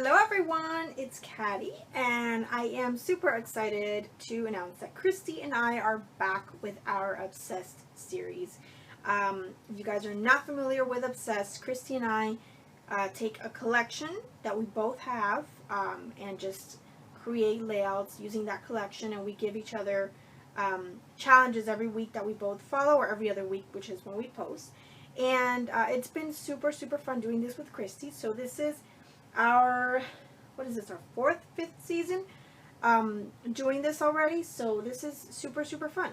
Hello everyone, it's Katty, and I am super excited to announce that Christy and I are back with our Obsessed series. If you guys are not familiar with Obsessed, Christy and I take a collection that we both have and just create layouts using that collection, and we give each other challenges every week that we both follow, or every other week, which is when we post. And it's been super fun doing this with Christy. So this is our, what is this, our fifth season doing this already. So this is super fun.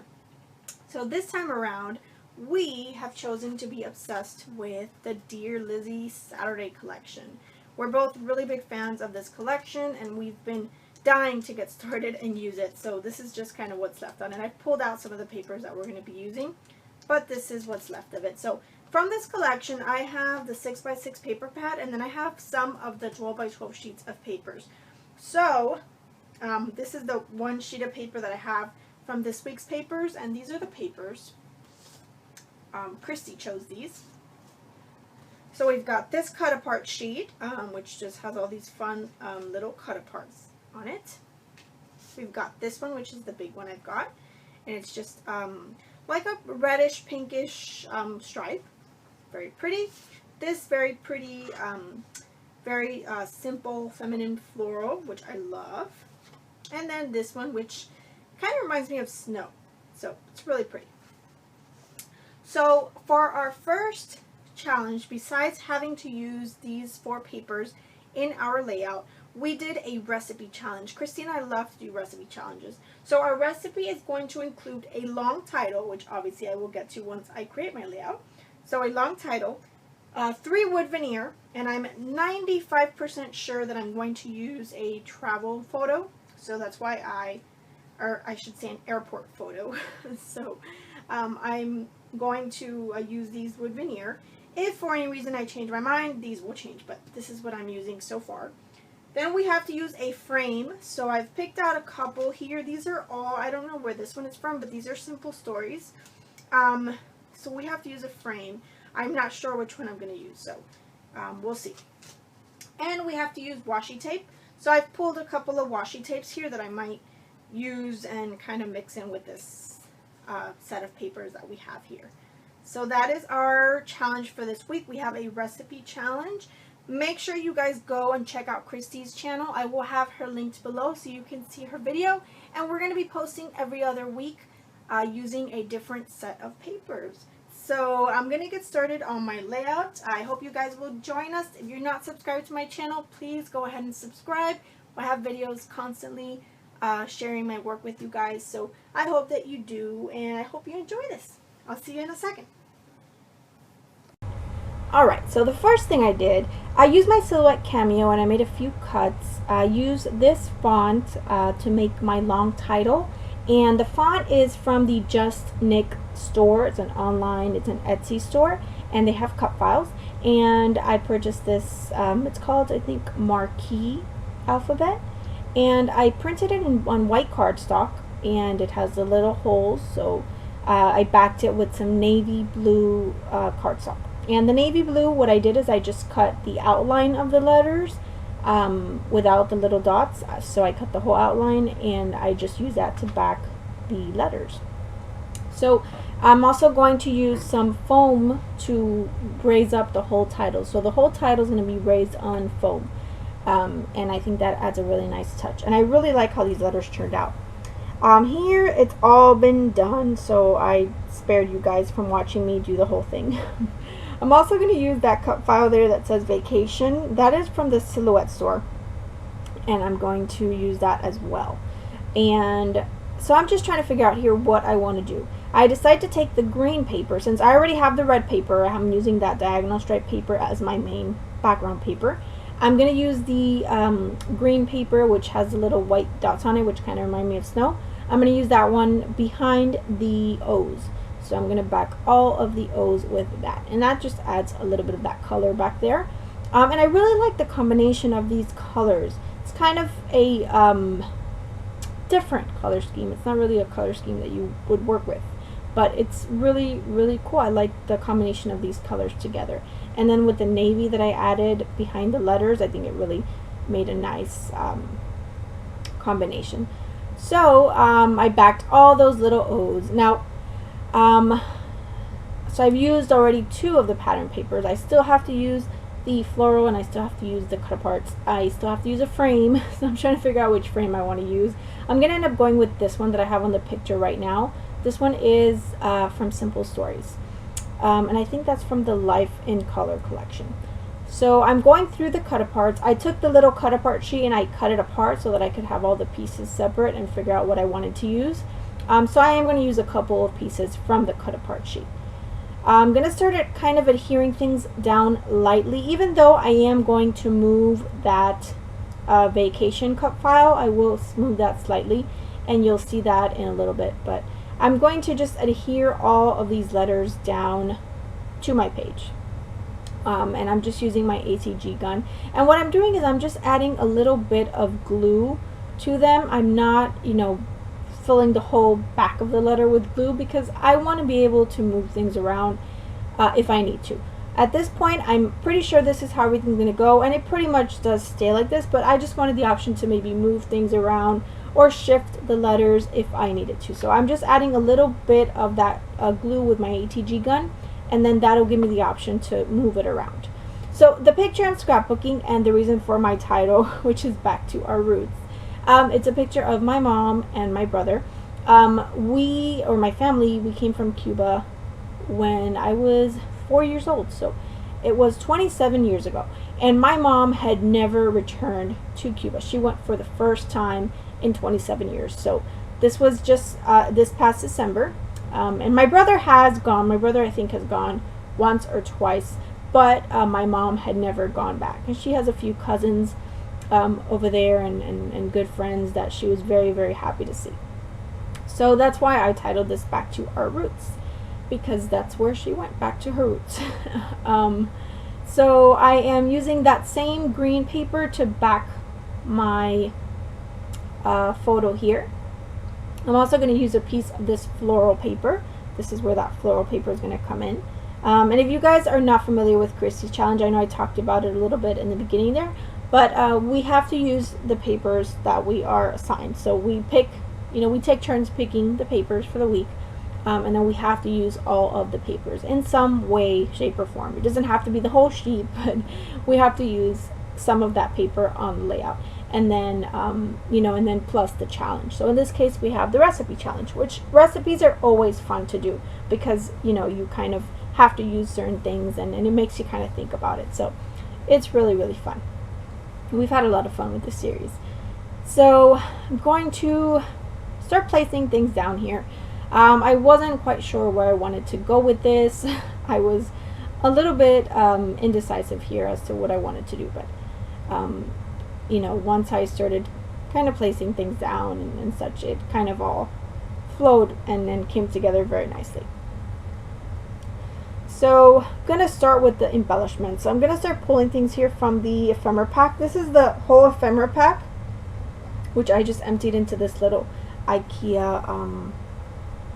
So this time around, we have chosen to be obsessed with the Dear Lizzy Saturday collection. We're both really big fans of this collection, and we've been dying to get started and use it. So this is just kind of what's left on it. I've pulled out some of the papers that we're going to be using, but this is what's left of it. So from this collection, I have the 6x6 paper pad, and then I have some of the 12x12 sheets of papers. So this is the one sheet of paper that I have from this week's papers, and these are the papers. Christy chose these. So we've got this cut apart sheet, which just has all these fun little cut aparts on it. We've got this one, which is the big one I've got, and it's just like a reddish pinkish stripe. Very pretty. This very pretty, very simple feminine floral, which I love. And then this one, which kind of reminds me of snow. So it's really pretty. So for our first challenge, besides having to use these 4 papers in our layout, we did a recipe challenge. Christy and I love to do recipe challenges. So our recipe is going to include a long title, which obviously I will get to once I create my layout. So a long title, 3 wood veneer, and I'm 95% sure that I'm going to use a travel photo. So that's why I should say an airport photo. So I'm going to use these wood veneer. If for any reason I change my mind, these will change, but this is what I'm using so far. Then we have to use a frame. So I've picked out a couple here. These are all, I don't know where this one is from, but these are simple stories. So we have to use a frame. I'm not sure which one I'm going to use, so we'll see. And we have to use washi tape. So I've pulled a couple of washi tapes here that I might use and kind of mix in with this set of papers that we have here. So that is our challenge for this week. We have a recipe challenge. Make sure you guys go and check out Christy's channel. I will have her linked below so you can see her video. And we're going to be posting every other week using a different set of papers. So I'm going to get started on my layout. I hope you guys will join us. If you're not subscribed to my channel, please go ahead and subscribe. I have videos constantly sharing my work with you guys. So I hope that you do, and I hope you enjoy this. I'll see you in a second. Alright, so the first thing I did, I used my Silhouette Cameo and I made a few cuts. I used this font to make my long title. And the font is from the Just Nick store. It's an online, it's an Etsy store, and they have cut files. And I purchased this, it's called, I think, Marquee Alphabet. And I printed it on white cardstock, and it has the little holes. So I backed it with some navy blue cardstock. And the navy blue, what I did is I just cut the outline of the letters without the little dots. So I cut the whole outline, and I just use that to back the letters. So I'm also going to use some foam to raise up the whole title. So the whole title is going to be raised on foam. And I think that adds a really nice touch. And I really like how these letters turned out. Here it's all been done, so I spared you guys from watching me do the whole thing. I'm also going to use that cut file there that says vacation. That is from the Silhouette store, and I'm going to use that as well. And so I'm just trying to figure out here what I want to do. I decided to take the green paper. Since I already have the red paper, I'm using that diagonal stripe paper as my main background paper. I'm going to use the green paper, which has the little white dots on it, which kind of remind me of snow. I'm going to use that one behind the O's. So I'm going to back all of the O's with that. And that just adds a little bit of that color back there. And I really like the combination of these colors. It's kind of a different color scheme. It's not really a color scheme that you would work with, but it's really cool. I like the combination of these colors together. And then with the navy that I added behind the letters, I think it really made a nice combination. So I backed all those little O's. Now, so I've used already 2 of the pattern papers. I still have to use the floral, and I still have to use the cut aparts. I still have to use a frame, so I'm trying to figure out which frame I want to use. I'm going to end up going with this one that I have on the picture right now. This one is from Simple Stories, and I think that's from the Life in Color collection. So I'm going through the cut aparts. I took the little cut apart sheet and I cut it apart so that I could have all the pieces separate and figure out what I wanted to use. So I am going to use a couple of pieces from the cut apart sheet. I'm going to start at kind of adhering things down lightly, even though I am going to move that vacation cut file. I will smooth that slightly, and you'll see that in a little bit. But I'm going to just adhere all of these letters down to my page. And I'm just using my ATG gun. And what I'm doing is I'm just adding a little bit of glue to them. I'm not, you know, filling the whole back of the letter with glue, because I want to be able to move things around if I need to. At this point, I'm pretty sure this is how everything's going to go, and it pretty much does stay like this, but I just wanted the option to maybe move things around or shift the letters if I needed to. So I'm just adding a little bit of that glue with my ATG gun, and then that'll give me the option to move it around. So the picture I'm scrapbooking, and the reason for my title, which is Back to Our Roots. It's a picture of my mom and my brother. My family, we came from Cuba when I was 4 years old. So it was 27 years ago. And my mom had never returned to Cuba. She went for the first time in 27 years. So this was just this past December. And my brother has gone. My brother, I think, has gone once or twice. But my mom had never gone back. And she has a few cousins over there and good friends that she was very, very happy to see. So that's why I titled this Back to Our Roots, because that's where she went, back to her roots. So I am using that same green paper to back my photo here. I'm also going to use a piece of this floral paper. This is where that floral paper is going to come in. And if you guys are not familiar with Christy's challenge, I know I talked about it a little bit in the beginning there, but we have to use the papers that we are assigned. So we pick, we take turns picking the papers for the week, and then we have to use all of the papers in some way, shape, or form. It doesn't have to be the whole sheet, but we have to use some of that paper on the layout. And then, and then plus the challenge. So in this case, we have the recipe challenge, which recipes are always fun to do because, you kind of have to use certain things, and it makes you kind of think about it. So it's really, really fun. We've had a lot of fun with this series. So I'm going to start placing things down here. I wasn't quite sure where I wanted to go with this. I was a little bit indecisive here as to what I wanted to do, but once I started kind of placing things down and such, it kind of all flowed and then came together very nicely. So I'm going to start with the embellishments. So I'm going to start pulling things here from the ephemera pack. This is the whole ephemera pack, which I just emptied into this little IKEA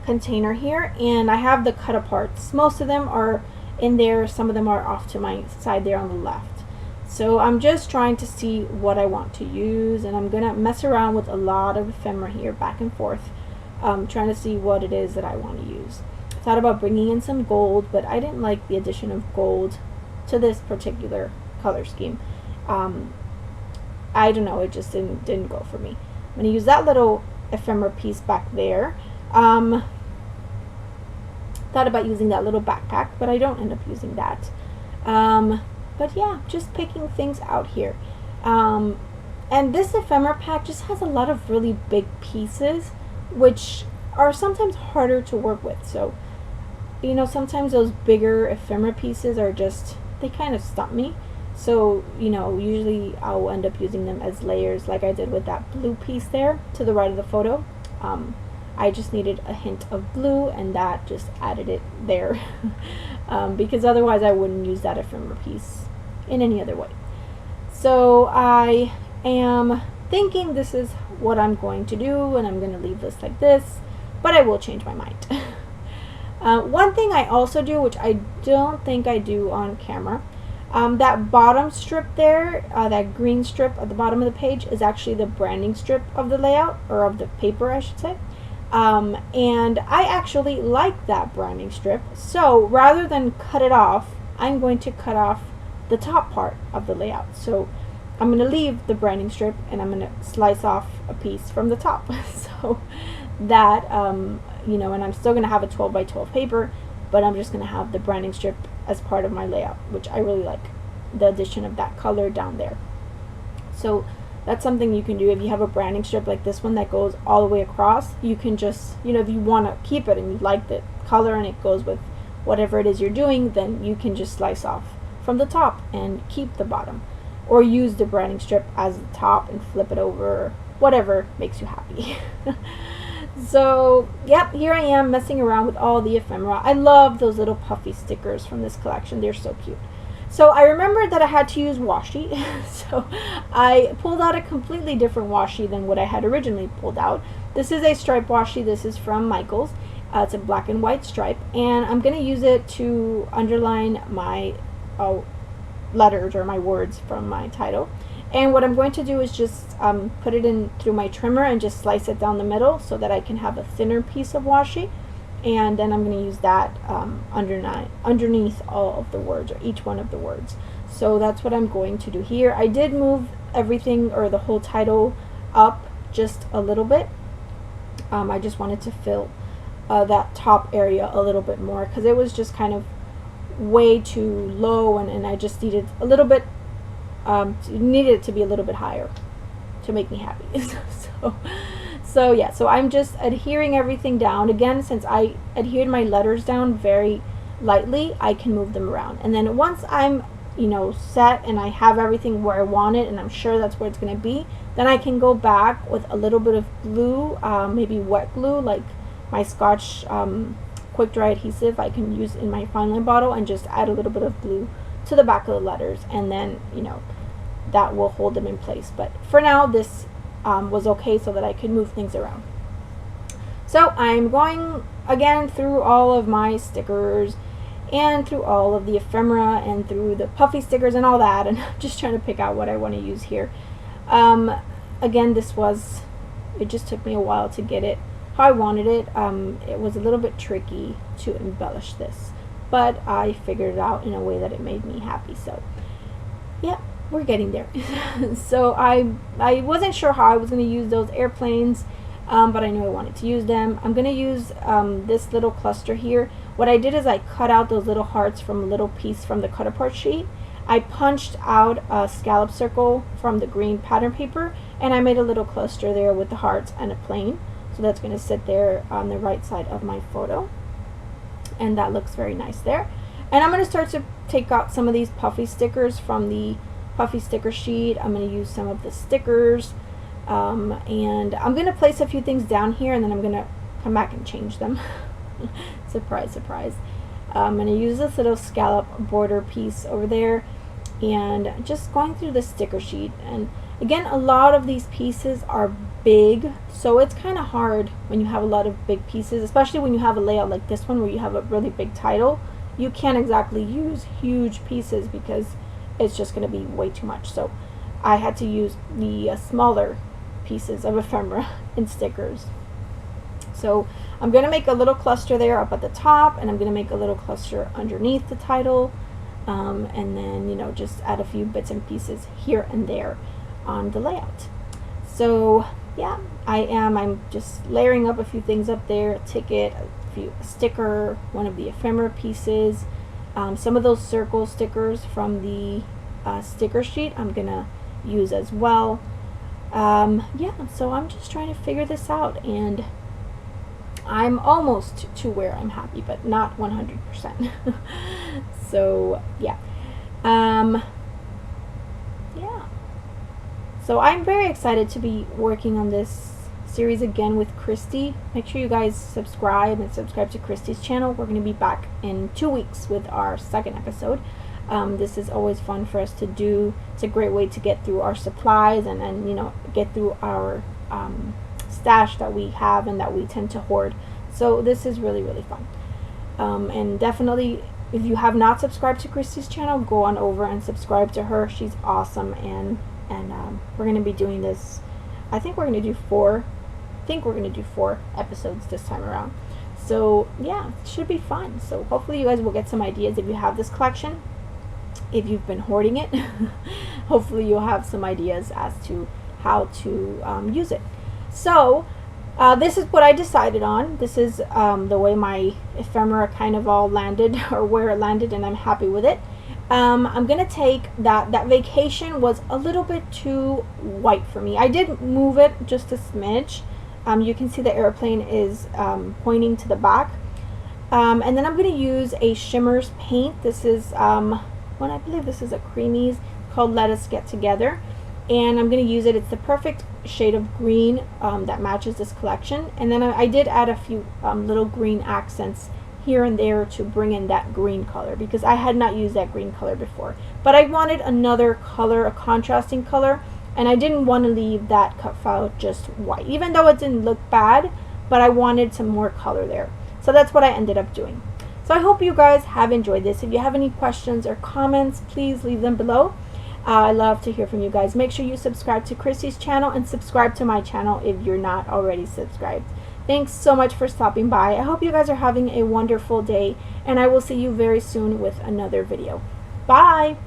container here. And I have the cut aparts. Most of them are in there. Some of them are off to my side there on the left. So I'm just trying to see what I want to use, and I'm going to mess around with a lot of ephemera here back and forth, trying to see what it is that I want to use. I thought about bringing in some gold, but I didn't like the addition of gold to this particular color scheme. I don't know, it just didn't go for me. I'm going to use that little ephemera piece back there. Thought about using that little backpack, but I don't end up using that. But yeah, just picking things out here. And this ephemera pack just has a lot of really big pieces, which are sometimes harder to work with. So, sometimes those bigger ephemera pieces are just, they kind of stump me. So, usually I'll end up using them as layers like I did with that blue piece there to the right of the photo. I just needed a hint of blue, and that just added it there. Because otherwise I wouldn't use that ephemera piece in any other way. So I am thinking this is what I'm going to do, and I'm going to leave this like this, but I will change my mind. One thing I also do, which I don't think I do on camera, That bottom strip there, that green strip at the bottom of the page, is actually the branding strip of the layout, or of the paper I should say. And I actually like that branding strip, so rather than cut it off, I'm going to cut off the top part of the layout. So I'm going to leave the branding strip and I'm going to slice off a piece from the top. So that, you know, and I'm still going to have a 12 by 12 paper, but I'm just going to have the branding strip as part of my layout, which I really like the addition of that color down there. So that's something you can do. If you have a branding strip like this one that goes all the way across, you can just, you know, if you want to keep it and you like the color and it goes with whatever it is you're doing, then you can just slice off from the top and keep the bottom, or use the branding strip as the top and flip it over, whatever makes you happy. So yep, here I am messing around with all the ephemera. I love those little puffy stickers from this collection. They're so cute. So I remembered that I had to use washi, so I pulled out a completely different washi than what I had originally pulled out. This is a stripe washi. This is from Michaels. It's a black and white stripe, and I'm going to use it to underline my letters or my words from my title. And what I'm going to do is just put it in through my trimmer and just slice it down the middle so that I can have a thinner piece of washi. And then I'm going to use that underneath all of the words, or each one of the words. So that's what I'm going to do here. I did move everything, or the whole title, up just a little bit. I just wanted to fill that top area a little bit more, because it was just kind of way too low, and I just needed a little bit, needed it to be a little bit higher to make me happy. So yeah, so I'm just adhering everything down. Again, since I adhered my letters down very lightly, I can move them around. And then once I'm, you know, set and I have everything where I want it and I'm sure that's where it's going to be, then I can go back with a little bit of glue, maybe wet glue, like my Scotch quick dry adhesive I can use in my fine line bottle, and just add a little bit of glue to the back of the letters, and then, you know, that will hold them in place. But for now, this was okay so that I could move things around. So I'm going again through all of my stickers and through all of the ephemera and through the puffy stickers and all that, and just trying to pick out what I want to use here. Again, it just took me a while to get it how I wanted it. It was a little bit tricky to embellish this, but I figured it out in a way that it made me happy. So yeah, we're getting there. So I wasn't sure how I was going to use those airplanes, but I knew I wanted to use them. I'm going to use this little cluster here. What I did is I cut out those little hearts from a little piece from the cut apart sheet. I punched out a scallop circle from the green pattern paper, and I made a little cluster there with the hearts and a plane. So that's going to sit there on the right side of my photo, and that looks very nice there. And I'm going to start to take out some of these puffy stickers from the puffy sticker sheet. I'm going to use some of the stickers, and I'm going to place a few things down here, and then I'm going to come back and change them. Surprise, surprise. I'm going to use this little scallop border piece over there, and just going through the sticker sheet. And again, a lot of these pieces are big, so it's kind of hard when you have a lot of big pieces, especially when you have a layout like this one where you have a really big title. You can't exactly use huge pieces because it's just going to be way too much. So I had to use the smaller pieces of ephemera and stickers. So I'm going to make a little cluster there up at the top, and I'm going to make a little cluster underneath the title, and then, you know, just add a few bits and pieces here and there on the layout. So yeah, I'm just layering up a few things up there, a ticket, a sticker, one of the ephemera pieces, some of those circle stickers from the sticker sheet I'm gonna use as well. Yeah, so I'm just trying to figure this out, and I'm almost to where I'm happy, but not 100%. So yeah, yeah. So I'm very excited to be working on this series again with Christy. Make sure you guys subscribe to Christy's channel. We're going to be back in 2 weeks with our second episode. This is always fun for us to do. It's a great way to get through our supplies and you know, get through our stash that we have and that we tend to hoard. So this is really, really fun. And definitely, If you have not subscribed to Christy's channel, go on over and subscribe to her. She's awesome, and we're going to be doing this. I think we're going to do 4 episodes this time around. So yeah, it should be fun. So hopefully you guys will get some ideas if you have this collection. If you've been hoarding it, hopefully you'll have some ideas as to how to use it. So this is what I decided on. This is the way my ephemera kind of all landed, or where it landed, and I'm happy with it. I'm gonna take that vacation was a little bit too white for me. I did move it just a smidge. You can see the airplane is pointing to the back. And then I'm going to use a shimmers paint. This is I believe this is a Creamies, called Let Us Get Together. And I'm going to use it. It's the perfect shade of green that matches this collection. And then I did add a few little green accents here and there to bring in that green color, because I had not used that green color before. But I wanted another color, a contrasting color. And I didn't want to leave that cut file just white, even though it didn't look bad, but I wanted some more color there. So that's what I ended up doing. So I hope you guys have enjoyed this. If you have any questions or comments, please leave them below. I love to hear from you guys. Make sure you subscribe to Christy's channel and subscribe to my channel if you're not already subscribed. Thanks so much for stopping by. I hope you guys are having a wonderful day, and I will see you very soon with another video. Bye!